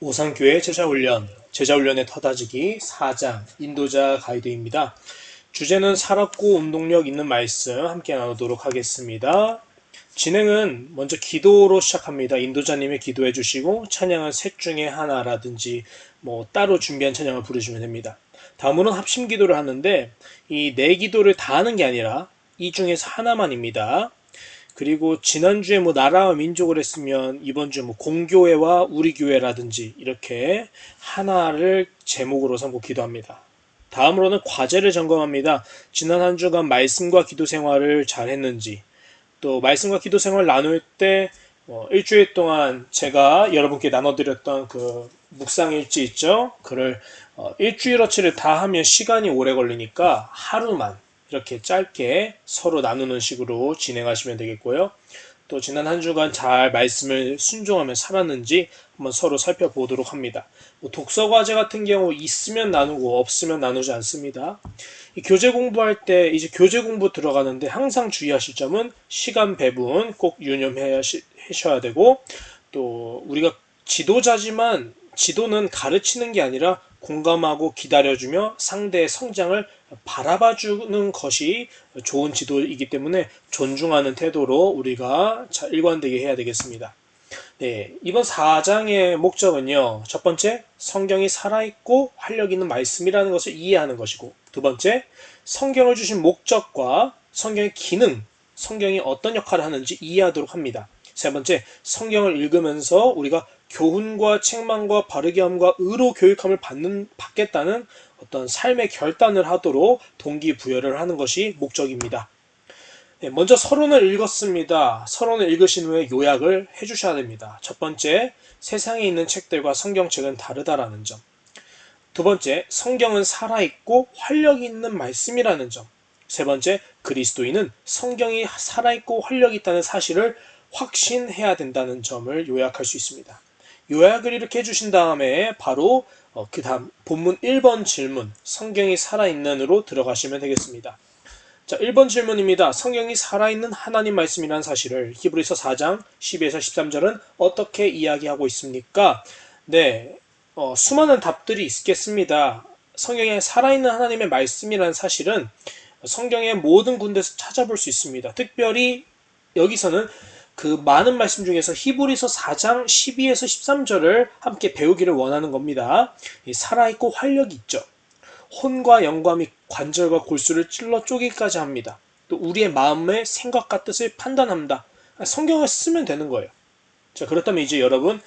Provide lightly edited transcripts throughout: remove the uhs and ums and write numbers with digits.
오상교회 제자훈련, 제자훈련의 터다지기 4장 인도자 가이드입니다. 주제는 살았고 운동력 있는 말씀 함께 나누도록 하겠습니다. 진행은 먼저 기도로 시작합니다. 인도자님이 기도해 주시고 찬양은 셋 중에 하나라든지 따로 준비한 찬양을 부르시면 됩니다. 다음으로는 합심 기도를 하는데 이 네 기도를 다 하는 게 아니라 이 중에서 하나만입니다. 그리고 지난주에 나라와 민족을 했으면 이번 주 공교회와 우리 교회라든지 이렇게 하나를 제목으로 삼고 기도합니다. 다음으로는 과제를 점검합니다. 지난 한 주간 말씀과 기도 생활을 잘 했는지, 또 말씀과 기도 생활을 나눌 때 일주일 동안 제가 여러분께 나눠드렸던 그 묵상일지 있죠? 그를 일주일어치를 다 하면 시간이 오래 걸리니까 하루만 이렇게 짧게 서로 나누는 식으로 진행하시면 되겠고요. 또 지난 한 주간 잘 말씀을 순종하며 살았는지 한번 서로 살펴보도록 합니다. 독서 과제 같은 경우 있으면 나누고 없으면 나누지 않습니다. 이 교재 공부할 때 이제 교재 공부 들어가는데 항상 주의하실 점은 시간 배분 꼭 유념하셔야 되고, 또 우리가 지도자지만 지도는 가르치는 게 아니라 공감하고 기다려주며 상대의 성장을 바라봐주는 것이 좋은 지도이기 때문에 존중하는 태도로 우리가 일관되게 해야 되겠습니다. 네, 이번 4장의 목적은요. 첫 번째, 성경이 살아있고 활력 있는 말씀이라는 것을 이해하는 것이고, 두 번째, 성경을 주신 목적과 성경의 기능, 성경이 어떤 역할을 하는지 이해하도록 합니다. 세 번째, 성경을 읽으면서 우리가 교훈과 책망과 바르게 함과 의로 교육함을 받겠다는 어떤 삶의 결단을 하도록 동기부여를 하는 것이 목적입니다. 네, 먼저 서론을 읽었습니다. 서론을 읽으신 후에 요약을 해주셔야 됩니다. 첫 번째, 세상에 있는 책들과 성경책은 다르다라는 점. 두 번째, 성경은 살아있고 활력이 있는 말씀이라는 점. 세 번째, 그리스도인은 성경이 살아있고 활력이 있다는 사실을 확신해야 된다는 점을 요약할 수 있습니다. 요약을 이렇게 해주신 다음에 바로 그 다음 본문 1번 질문, 성경이 살아있는으로 들어가시면 되겠습니다. 자, 1번 질문입니다. 성경이 살아있는 하나님 말씀이라는 사실을 히브리서 4장 12에서 13절은 어떻게 이야기하고 있습니까? 네, 수많은 답들이 있겠습니다. 성경에 살아있는 하나님의 말씀이라는 사실은 성경의 모든 군데서 찾아볼 수 있습니다. 특별히 여기서는 그 많은 말씀 중에서 히브리서 4장 12에서 13절을 함께 배우기를 원하는 겁니다. 살아있고 활력이 있죠. 혼과 영과 및 관절과 골수를 찔러 쪼개기까지 합니다. 또 우리의 마음의 생각과 뜻을 판단합니다. 성경을 쓰면 되는 거예요. 자, 그렇다면 이제 여러분,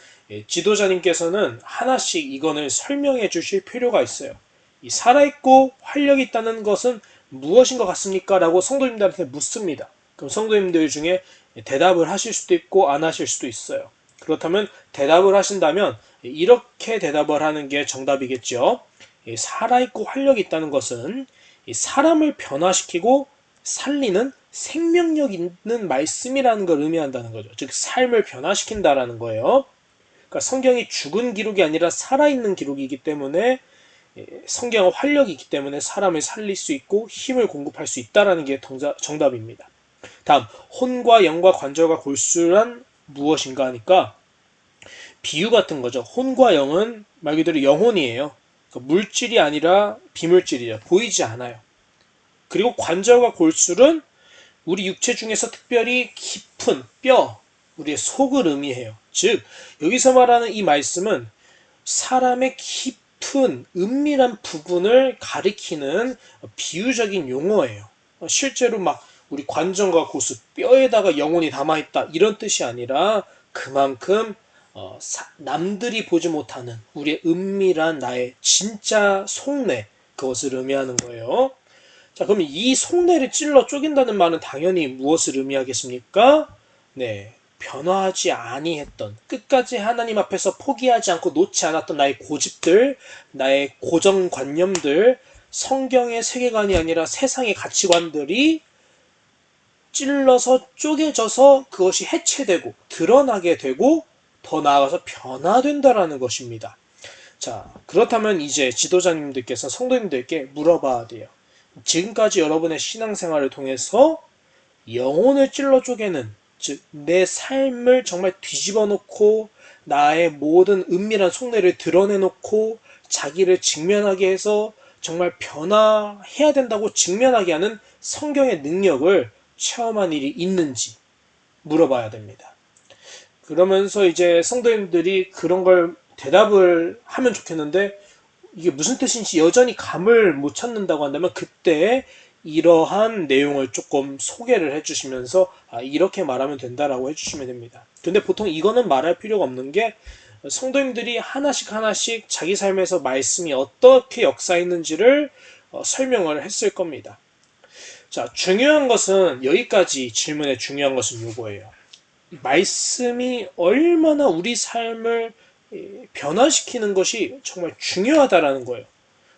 지도자님께서는 하나씩 이거를 설명해 주실 필요가 있어요. 이 살아있고 활력이 있다는 것은 무엇인 것 같습니까? 라고 성도님들한테 묻습니다. 그럼 성도님들 중에 대답을 하실 수도 있고 안 하실 수도 있어요. 그렇다면 대답을 하신다면 이렇게 대답을 하는 게 정답이겠죠. 살아있고 활력이 있다는 것은 사람을 변화시키고 살리는 생명력 있는 말씀이라는 걸 의미한다는 거죠. 즉 삶을 변화시킨다라는 거예요. 그러니까 성경이 죽은 기록이 아니라 살아있는 기록이기 때문에 성경은 활력이 있기 때문에 사람을 살릴 수 있고 힘을 공급할 수 있다라는 게 정답입니다. 다음, 혼과 영과 관절과 골수란 무엇인가 하니까 비유 같은 거죠. 혼과 영은 말 그대로 영혼이에요. 그러니까 물질이 아니라 비물질이죠. 보이지 않아요. 그리고 관절과 골술은 우리 육체 중에서 특별히 깊은 뼈, 우리의 속을 의미해요. 즉, 여기서 말하는 이 말씀은 사람의 깊은 은밀한 부분을 가리키는 비유적인 용어예요. 실제로 우리 관절과 골수, 뼈에다가 영혼이 담아있다 이런 뜻이 아니라 그만큼 남들이 보지 못하는 우리의 은밀한 나의 진짜 속내, 그것을 의미하는 거예요. 자, 그럼 이 속내를 찔러 쪼갠다는 말은 당연히 무엇을 의미하겠습니까? 네, 변화하지 아니했던, 끝까지 하나님 앞에서 포기하지 않고 놓지 않았던 나의 고집들, 나의 고정관념들, 성경의 세계관이 아니라 세상의 가치관들이 찔러서 쪼개져서 그것이 해체되고 드러나게 되고 더 나아가서 변화된다라는 것입니다. 자, 그렇다면 이제 지도자님들께서 성도님들께 물어봐야 돼요. 지금까지 여러분의 신앙생활을 통해서 영혼을 찔러 쪼개는, 즉 내 삶을 정말 뒤집어 놓고 나의 모든 은밀한 속내를 드러내놓고 자기를 직면하게 해서 정말 변화해야 된다고 직면하게 하는 성경의 능력을 체험한 일이 있는지 물어봐야 됩니다. 그러면서 이제 성도님들이 그런 걸 대답을 하면 좋겠는데 이게 무슨 뜻인지 여전히 감을 못 찾는다고 한다면 그때 이러한 내용을 조금 소개를 해주시면서 이렇게 말하면 된다라고 해주시면 됩니다. 근데 보통 이거는 말할 필요가 없는 게 성도님들이 하나씩 하나씩 자기 삶에서 말씀이 어떻게 역사했는지를 설명을 했을 겁니다. 자, 중요한 것은 여기까지 질문의 중요한 것은 이거예요. 말씀이 얼마나 우리 삶을 변화시키는 것이 정말 중요하다라는 거예요.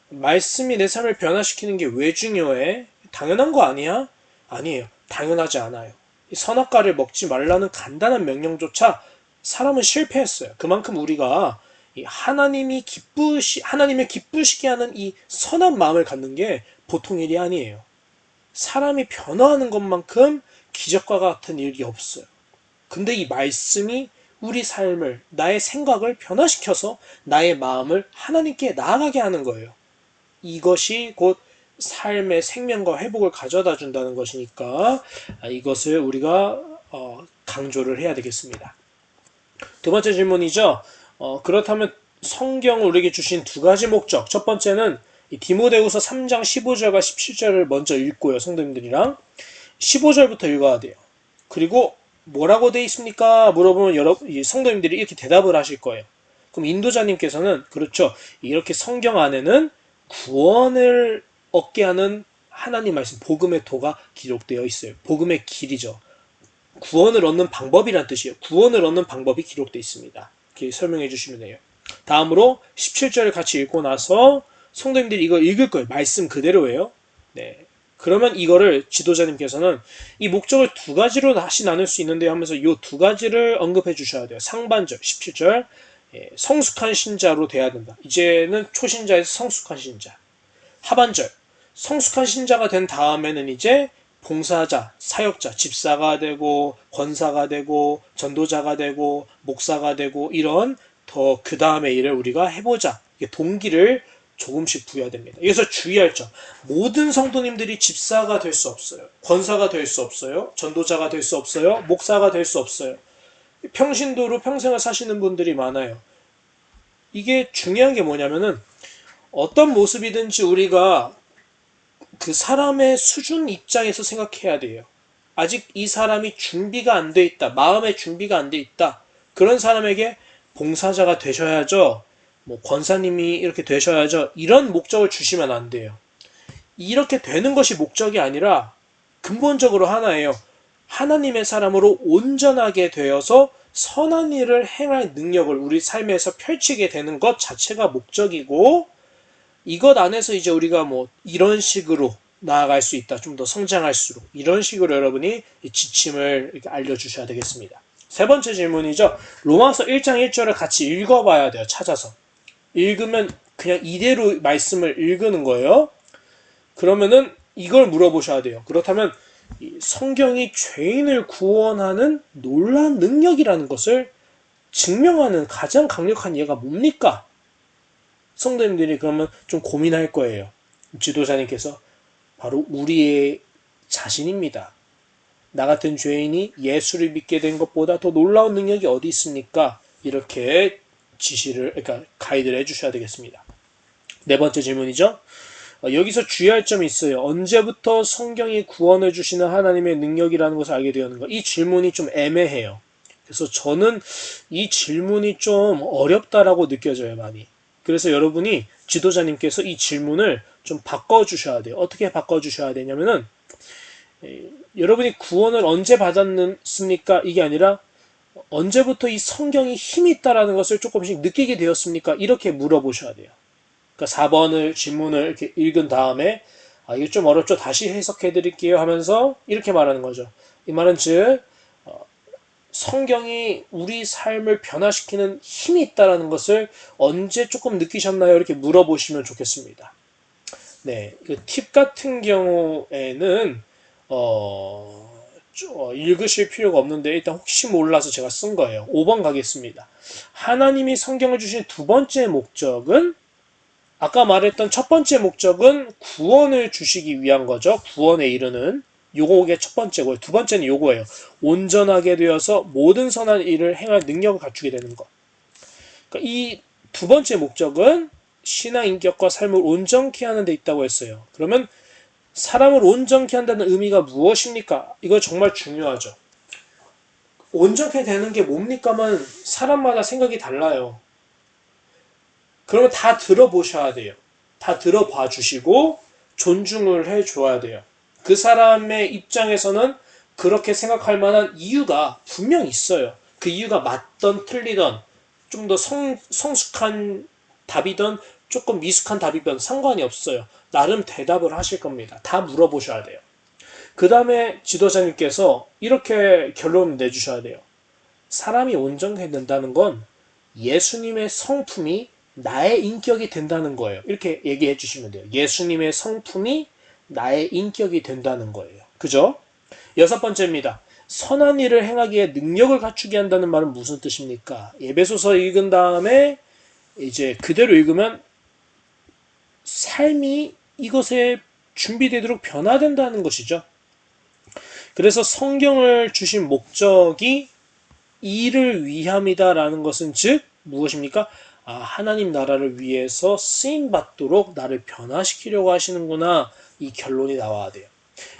말씀이 내 삶을 변화시키는 게 왜 중요해? 당연한 거 아니야? 아니에요. 당연하지 않아요. 선악과를 먹지 말라는 간단한 명령조차 사람은 실패했어요. 그만큼 우리가 하나님을 기쁘시게 하는 이 선한 마음을 갖는 게 보통 일이 아니에요. 사람이 변화하는 것만큼 기적과 같은 일이 없어요. 근데 이 말씀이 우리 삶을, 나의 생각을 변화시켜서 나의 마음을 하나님께 나아가게 하는 거예요. 이것이 곧 삶의 생명과 회복을 가져다 준다는 것이니까 이것을 우리가 강조를 해야 되겠습니다. 두 번째 질문이죠. 그렇다면 성경 우리에게 주신 두 가지 목적. 첫 번째는 디모데후서 3장 15절과 17절을 먼저 읽고요. 성도님들이랑 15절부터 읽어야 돼요. 그리고 뭐라고 돼 있습니까? 물어보면 성도님들이 이렇게 대답을 하실 거예요. 그럼 인도자님께서는 그렇죠. 이렇게 성경 안에는 구원을 얻게 하는 하나님 말씀, 복음의 도가 기록되어 있어요. 복음의 길이죠. 구원을 얻는 방법이란 뜻이에요. 구원을 얻는 방법이 기록되어 있습니다. 이렇게 설명해 주시면 돼요. 다음으로 17절을 같이 읽고 나서 성도님들이 이거 읽을 거예요. 말씀 그대로예요. 네. 그러면 이거를 지도자님께서는 이 목적을 두 가지로 다시 나눌 수 있는데 하면서 이 두 가지를 언급해 주셔야 돼요. 상반절 17절 성숙한 신자로 돼야 된다. 이제는 초신자에서 성숙한 신자. 하반절 성숙한 신자가 된 다음에는 이제 봉사자, 사역자, 집사가 되고 권사가 되고 전도자가 되고 목사가 되고 이런 더 그 다음의 일을 우리가 해보자. 동기를 조금씩 부여야 됩니다. 여기서 주의할 점. 모든 성도님들이 집사가 될 수 없어요. 권사가 될 수 없어요. 전도자가 될 수 없어요. 목사가 될 수 없어요. 평신도로 평생을 사시는 분들이 많아요. 이게 중요한 게 뭐냐면은 어떤 모습이든지 우리가 그 사람의 수준 입장에서 생각해야 돼요. 아직 이 사람이 준비가 안 돼 있다. 마음의 준비가 안 돼 있다. 그런 사람에게 봉사자가 되셔야죠. 권사님이 이렇게 되셔야죠. 이런 목적을 주시면 안 돼요. 이렇게 되는 것이 목적이 아니라 근본적으로 하나예요. 하나님의 사람으로 온전하게 되어서 선한 일을 행할 능력을 우리 삶에서 펼치게 되는 것 자체가 목적이고 이것 안에서 이제 우리가 이런 식으로 나아갈 수 있다. 좀 더 성장할수록 이런 식으로 여러분이 지침을 이렇게 알려주셔야 되겠습니다. 세 번째 질문이죠. 로마서 1장 1절을 같이 읽어봐야 돼요. 찾아서. 읽으면 그냥 이대로 말씀을 읽는 거예요. 그러면은 이걸 물어보셔야 돼요. 그렇다면 성경이 죄인을 구원하는 놀라운 능력이라는 것을 증명하는 가장 강력한 예가 뭡니까? 성도님들이 그러면 좀 고민할 거예요. 지도자님께서 바로 우리의 자신입니다. 나 같은 죄인이 예수를 믿게 된 것보다 더 놀라운 능력이 어디 있습니까? 이렇게 그러니까 가이드를 해주셔야 되겠습니다. 네 번째 질문이죠. 여기서 주의할 점이 있어요. 언제부터 성경이 구원을 주시는 하나님의 능력이라는 것을 알게 되었는가? 이 질문이 좀 애매해요. 그래서 저는 이 질문이 좀 어렵다라고 느껴져요, 많이. 그래서 여러분이 지도자님께서 이 질문을 좀 바꿔주셔야 돼요. 어떻게 바꿔주셔야 되냐면은 여러분이 구원을 언제 받았습니까? 이게 아니라 언제부터 이 성경이 힘이 있다라는 것을 조금씩 느끼게 되었습니까? 이렇게 물어보셔야 돼요. 그러니까 4번을 질문을 이렇게 읽은 다음에 이게 좀 어렵죠. 다시 해석해 드릴게요 하면서 이렇게 말하는 거죠. 이 말은 즉 성경이 우리 삶을 변화시키는 힘이 있다라는 것을 언제 조금 느끼셨나요? 이렇게 물어보시면 좋겠습니다. 네, 그 팁 같은 경우에는 읽으실 필요가 없는데 일단 혹시 몰라서 제가 쓴 거예요. 5번 가겠습니다. 하나님이 성경을 주신 두 번째 목적은 아까 말했던 첫 번째 목적은 구원을 주시기 위한 거죠. 구원에 이르는 요게 첫 번째고요. 두 번째는 요거예요. 온전하게 되어서 모든 선한 일을 행할 능력을 갖추게 되는 것. 그러니까 이 두 번째 목적은 신앙 인격과 삶을 온전케 하는 데 있다고 했어요. 그러면 사람을 온전케 한다는 의미가 무엇입니까? 이거 정말 중요하죠. 온전케 되는 게 뭡니까만 사람마다 생각이 달라요. 그러면 다 들어보셔야 돼요. 다 들어봐 주시고 존중을 해 줘야 돼요. 그 사람의 입장에서는 그렇게 생각할 만한 이유가 분명 있어요. 그 이유가 맞던 틀리던 좀 더 성숙한 답이든 조금 미숙한 답이든 상관이 없어요. 나름 대답을 하실 겁니다. 다 물어보셔야 돼요. 그 다음에 지도자님께서 이렇게 결론을 내주셔야 돼요. 사람이 온전히 된다는 건 예수님의 성품이 나의 인격이 된다는 거예요. 이렇게 얘기해 주시면 돼요. 예수님의 성품이 나의 인격이 된다는 거예요. 그죠? 여섯 번째입니다. 선한 일을 행하기에 능력을 갖추게 한다는 말은 무슨 뜻입니까? 에베소서 읽은 다음에 이제 그대로 읽으면 삶이 이것에 준비되도록 변화된다는 것이죠. 그래서 성경을 주신 목적이 이를 위함이다라는 것은 즉 무엇입니까? 하나님 나라를 위해서 쓰임 받도록 나를 변화시키려고 하시는구나. 이 결론이 나와야 돼요.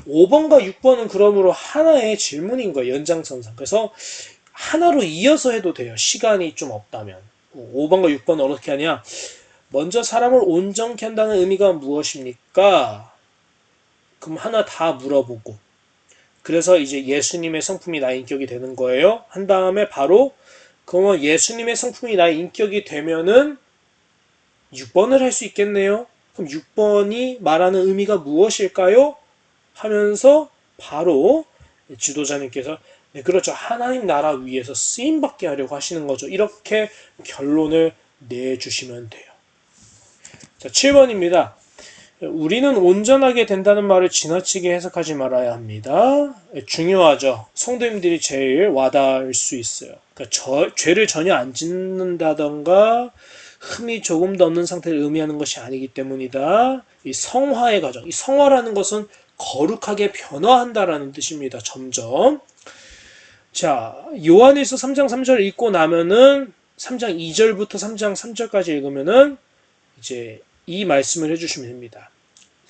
5번과 6번은 그러므로 하나의 질문인 거예요. 연장선상. 그래서 하나로 이어서 해도 돼요. 시간이 좀 없다면. 5번과 6번은 어떻게 하냐? 먼저 사람을 온전케 한다는 의미가 무엇입니까? 그럼 하나 다 물어보고 그래서 이제 예수님의 성품이 나의 인격이 되는 거예요. 한 다음에 바로 그러면 예수님의 성품이 나의 인격이 되면은 6번을 할 수 있겠네요. 그럼 6번이 말하는 의미가 무엇일까요? 하면서 바로 지도자님께서 네, 그렇죠. 하나님 나라 위에서 쓰임받게 하려고 하시는 거죠. 이렇게 결론을 내주시면 돼요. 자, 7번입니다. 우리는 온전하게 된다는 말을 지나치게 해석하지 말아야 합니다. 중요하죠. 성도님들이 제일 와닿을 수 있어요. 그러니까 죄를 전혀 안 짓는다던가 흠이 조금도 없는 상태를 의미하는 것이 아니기 때문이다. 이 성화의 과정, 이 성화라는 것은 거룩하게 변화한다라는 뜻입니다. 점점. 자, 요한일서 3장 3절 읽고 나면은 3장 2절부터 3장 3절까지 읽으면은 이제 이 말씀을 해주시면 됩니다.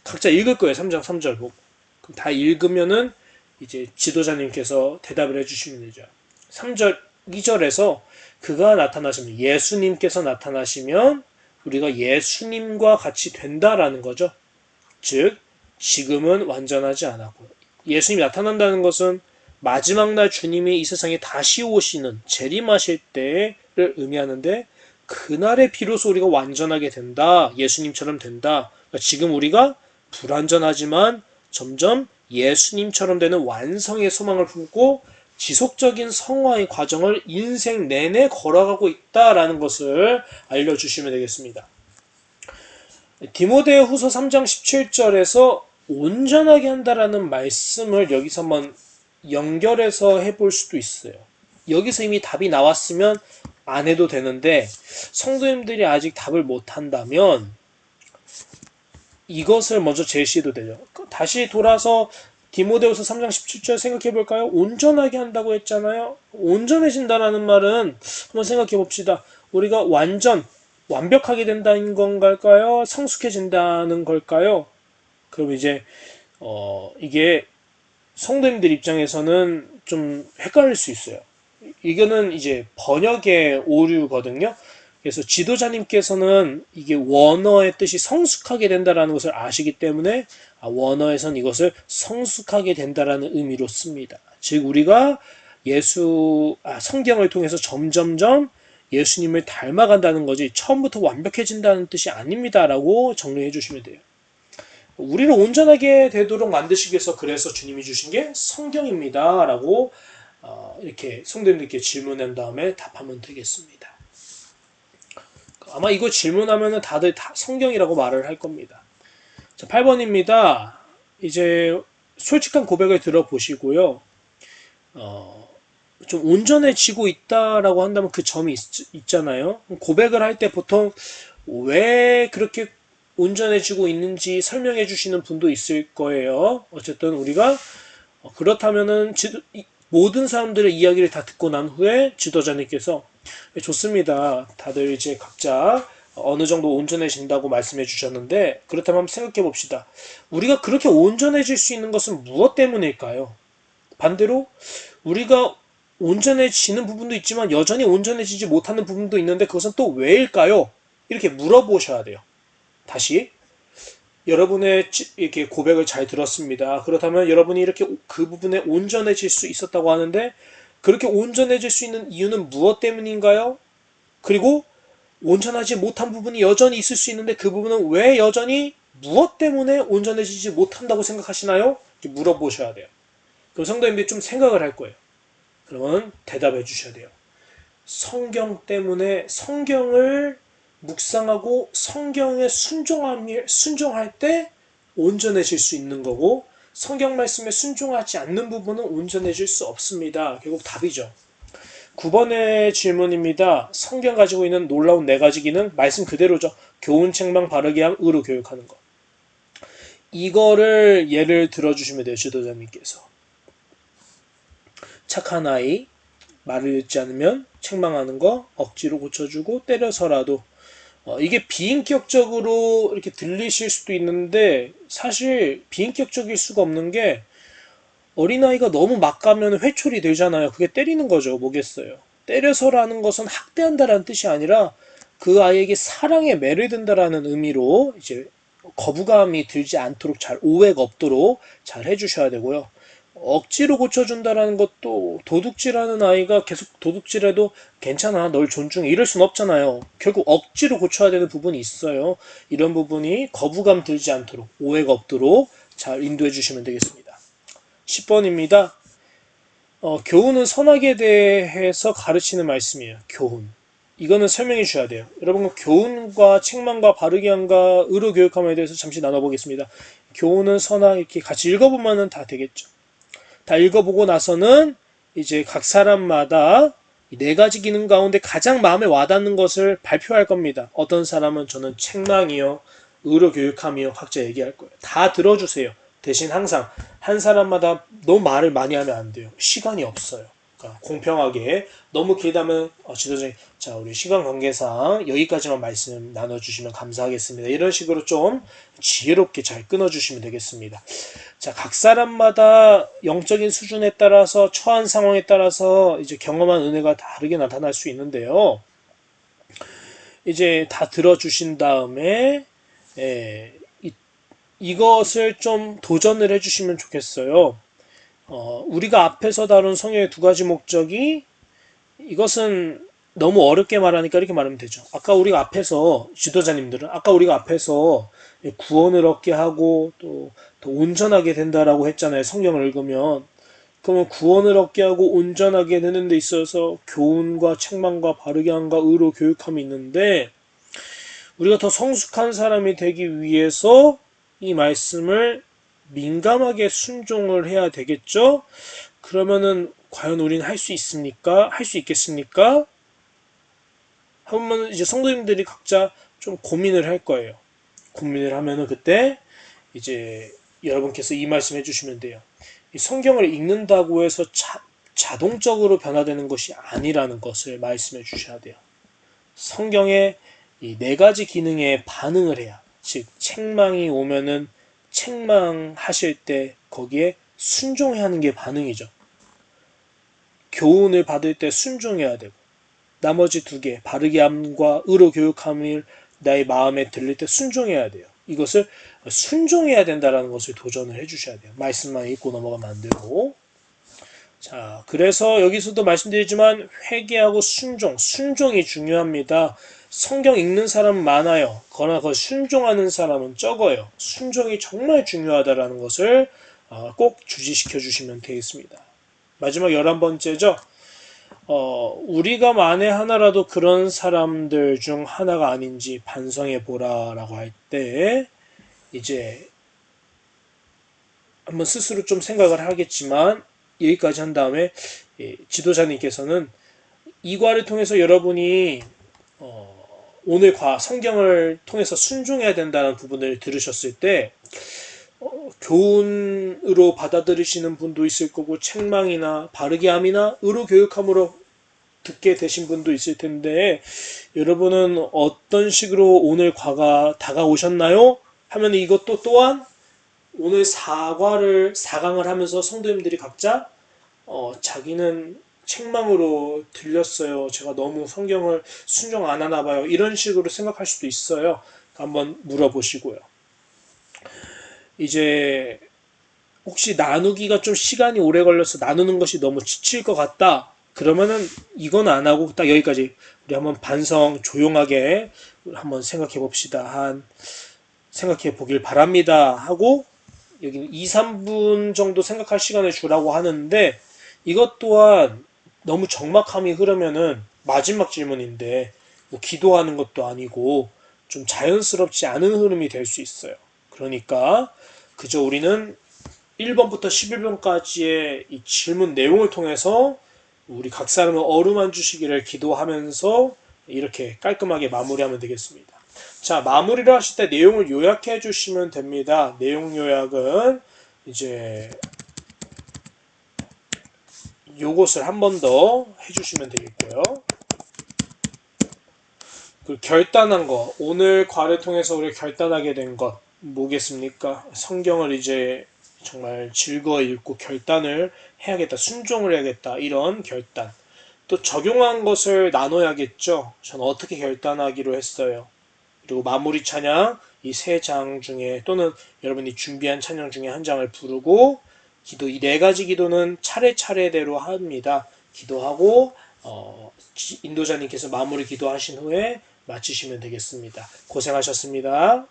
각자 읽을 거예요. 3장 3절 보고. 그럼 다 읽으면은 이제 지도자님께서 대답을 해주시면 되죠. 3절, 2절에서 그가 나타나시면 예수님께서 나타나시면 우리가 예수님과 같이 된다라는 거죠. 즉 지금은 완전하지 않았고 예수님이 나타난다는 것은 마지막 날 주님이 이 세상에 다시 오시는 재림하실 때를 의미하는데 그날에 비로소 우리가 완전하게 된다. 예수님처럼 된다. 그러니까 지금 우리가 불완전하지만 점점 예수님처럼 되는 완성의 소망을 품고 지속적인 성화의 과정을 인생 내내 걸어가고 있다라는 것을 알려주시면 되겠습니다. 디모데 후서 3장 17절에서 온전하게 한다라는 말씀을 여기서 한번 연결해서 해볼 수도 있어요. 여기서 이미 답이 나왔으면 안 해도 되는데 성도님들이 아직 답을 못 한다면 이것을 먼저 제시해도 되죠. 다시 돌아서 디모데후서 3장 17절 생각해 볼까요? 온전하게 한다고 했잖아요. 온전해진다라는 말은 한번 생각해 봅시다. 우리가 완벽하게 된다는 건가요? 성숙해진다는 걸까요? 그럼 이제 이게 성도님들 입장에서는 좀 헷갈릴 수 있어요. 이거는 이제 번역의 오류거든요. 그래서 지도자님께서는 이게 원어의 뜻이 성숙하게 된다라는 것을 아시기 때문에 원어에서는 이것을 성숙하게 된다라는 의미로 씁니다. 즉 우리가 성경을 통해서 점점점 예수님을 닮아간다는 거지 처음부터 완벽해진다는 뜻이 아닙니다라고 정리해 주시면 돼요. 우리를 온전하게 되도록 만드시기 위해서 그래서 주님이 주신 게 성경입니다라고 이렇게 성도님들께 질문한 다음에 답하면 되겠습니다. 아마 이거 질문하면 다들 다 성경이라고 말을 할 겁니다. 자, 8번입니다. 이제 솔직한 고백을 들어보시고요. 좀 온전해지고 있다라고 한다면 그 점이 있잖아요. 고백을 할 때 보통 왜 그렇게 온전해지고 있는지 설명해 주시는 분도 있을 거예요. 어쨌든 우리가 그렇다면은 모든 사람들의 이야기를 다 듣고 난 후에 지도자님께서 좋습니다. 다들 이제 각자 어느 정도 온전해진다고 말씀해 주셨는데 그렇다면 한번 생각해 봅시다. 우리가 그렇게 온전해질 수 있는 것은 무엇 때문일까요? 반대로 우리가 온전해지는 부분도 있지만 여전히 온전해지지 못하는 부분도 있는데 그것은 또 왜일까요? 이렇게 물어보셔야 돼요. 다시 여러분의 이렇게 고백을 잘 들었습니다. 그렇다면 여러분이 이렇게 그 부분에 온전해질 수 있었다고 하는데 그렇게 온전해질 수 있는 이유는 무엇 때문인가요? 그리고 온전하지 못한 부분이 여전히 있을 수 있는데 그 부분은 왜 여전히 무엇 때문에 온전해지지 못한다고 생각하시나요? 이렇게 물어보셔야 돼요. 그럼 성도님들이 좀 생각을 할 거예요. 그러면 대답해 주셔야 돼요. 성경 때문에 성경을 묵상하고 성경에 순종할 때 온전해질 수 있는 거고 성경 말씀에 순종하지 않는 부분은 온전해질 수 없습니다. 결국 답이죠. 9번의 질문입니다. 성경 가지고 있는 놀라운 네 가지 기능 말씀 그대로죠. 교훈, 책망, 바르게 함, 의로 교육하는 것. 이거를 예를 들어주시면 돼요. 지도자님께서. 착한 아이, 말을 듣지 않으면 책망하는 거, 억지로 고쳐주고 때려서라도 이게 비인격적으로 이렇게 들리실 수도 있는데 사실 비인격적일 수가 없는 게 어린아이가 너무 막 가면 회초리 되잖아요. 그게 때리는 거죠. 뭐겠어요. 때려서라는 것은 학대한다라는 뜻이 아니라 그 아이에게 사랑에 매료된다라는 의미로 이제 거부감이 들지 않도록 잘 오해가 없도록 잘 해주셔야 되고요. 억지로 고쳐준다라는 것도 도둑질하는 아이가 계속 도둑질해도 괜찮아 널 존중해 이럴 순 없잖아요. 결국 억지로 고쳐야 되는 부분이 있어요. 이런 부분이 거부감 들지 않도록 오해가 없도록 잘 인도해 주시면 되겠습니다. 10번입니다. 교훈은 선악에 대해서 가르치는 말씀이에요. 교훈. 이거는 설명해 주셔야 돼요. 여러분 교훈과 책망과 바르게 함과 의로 교육함에 대해서 잠시 나눠보겠습니다. 교훈은 선악 이렇게 같이 읽어보면 다 되겠죠. 다 읽어보고 나서는 이제 각 사람마다 네 가지 기능 가운데 가장 마음에 와닿는 것을 발표할 겁니다. 어떤 사람은 저는 책망이요, 의로 교육함이요, 각자 얘기할 거예요. 다 들어주세요. 대신 항상 한 사람마다 너무 말을 많이 하면 안 돼요. 시간이 없어요. 그러니까 공평하게 너무 길다면 지도자님 자 우리 시간 관계상 여기까지만 말씀 나눠주시면 감사하겠습니다. 이런 식으로 좀 지혜롭게 잘 끊어주시면 되겠습니다. 자, 각 사람마다 영적인 수준에 따라서 처한 상황에 따라서 이제 경험한 은혜가 다르게 나타날 수 있는데요. 이제 다 들어주신 다음에 이것을 좀 도전을 해주시면 좋겠어요. 우리가 앞에서 다룬 성경의 두 가지 목적이 이것은 너무 어렵게 말하니까 이렇게 말하면 되죠. 아까 우리가 앞에서 지도자님들은 아까 우리가 앞에서 구원을 얻게 하고 또 더 온전하게 된다라고 했잖아요. 성경을 읽으면 그러면 구원을 얻게 하고 온전하게 되는 데 있어서 교훈과 책망과 바르게 함과 의로 교육함이 있는데 우리가 더 성숙한 사람이 되기 위해서 이 말씀을 민감하게 순종을 해야 되겠죠? 그러면은 과연 우리는 할 수 있습니까? 할 수 있겠습니까? 하면 이제 성도님들이 각자 좀 고민을 할 거예요. 고민을 하면은 그때 이제 여러분께서 이 말씀 해주시면 돼요. 이 성경을 읽는다고 해서 자동적으로 변화되는 것이 아니라는 것을 말씀해 주셔야 돼요. 성경의 이 네 가지 기능에 반응을 해야, 즉 책망이 오면은 책망하실 때 거기에 순종해야 하는 게 반응이죠. 교훈을 받을 때 순종해야 되고 나머지 두 개, 바르게 함과 의로 교육함을 나의 마음에 들릴 때 순종해야 돼요. 이것을 순종해야 된다는 것을 도전을 해주셔야 돼요. 말씀만 읽고 넘어가면 안 되고. 자, 그래서 여기서도 말씀드리지만 회개하고 순종이 중요합니다. 성경 읽는 사람은 많아요. 그러나 그 순종하는 사람은 적어요. 순종이 정말 중요하다는 것을 꼭 주지시켜 주시면 되겠습니다. 마지막 11번째죠. 우리가 만에 하나라도 그런 사람들 중 하나가 아닌지 반성해 보라라고 할 때, 이제, 한번 스스로 좀 생각을 하겠지만, 여기까지 한 다음에 지도자님께서는 이 과를 통해서 여러분이 오늘 성경을 통해서 순종해야 된다는 부분을 들으셨을 때 교훈으로 받아들이시는 분도 있을 거고 책망이나 바르게 함이나 의로 교육함으로 듣게 되신 분도 있을 텐데 여러분은 어떤 식으로 오늘 과가 다가오셨나요? 하면 이것도 또한 오늘 4강을 하면서 성도님들이 각자 자기는 책망으로 들렸어요. 제가 너무 성경을 순종 안 하나 봐요. 이런 식으로 생각할 수도 있어요. 한번 물어보시고요. 이제 혹시 나누기가 좀 시간이 오래 걸려서 나누는 것이 너무 지칠 것 같다. 그러면은 이건 안 하고 딱 여기까지 우리 한번 반성 조용하게 한번 생각해 봅시다. 생각해 보길 바랍니다. 하고 여기는 2, 3분 정도 생각할 시간을 주라고 하는데 이것 또한 너무 적막함이 흐르면은 마지막 질문인데 뭐 기도하는 것도 아니고 좀 자연스럽지 않은 흐름이 될 수 있어요. 그러니까 그저 우리는 1번부터 11번까지의 이 질문 내용을 통해서 우리 각 사람은 어루만 주시기를 기도하면서 이렇게 깔끔하게 마무리하면 되겠습니다. 자, 마무리를 하실 때 내용을 요약해 주시면 됩니다. 내용 요약은 이제 요것을 한 번 더 해주시면 되겠고요. 그 결단한 거, 오늘 과를 통해서 우리가 결단하게 된 것, 뭐겠습니까? 성경을 이제 정말 즐거이 읽고 결단을 해야겠다, 순종을 해야겠다, 이런 결단. 또 적용한 것을 나눠야겠죠. 저는 어떻게 결단하기로 했어요. 그리고 마무리 찬양, 이 세 장 중에 또는 여러분이 준비한 찬양 중에 한 장을 부르고 기도, 이 네 가지 기도는 차례차례대로 합니다. 기도하고 인도자님께서 마무리 기도하신 후에 마치시면 되겠습니다. 고생하셨습니다.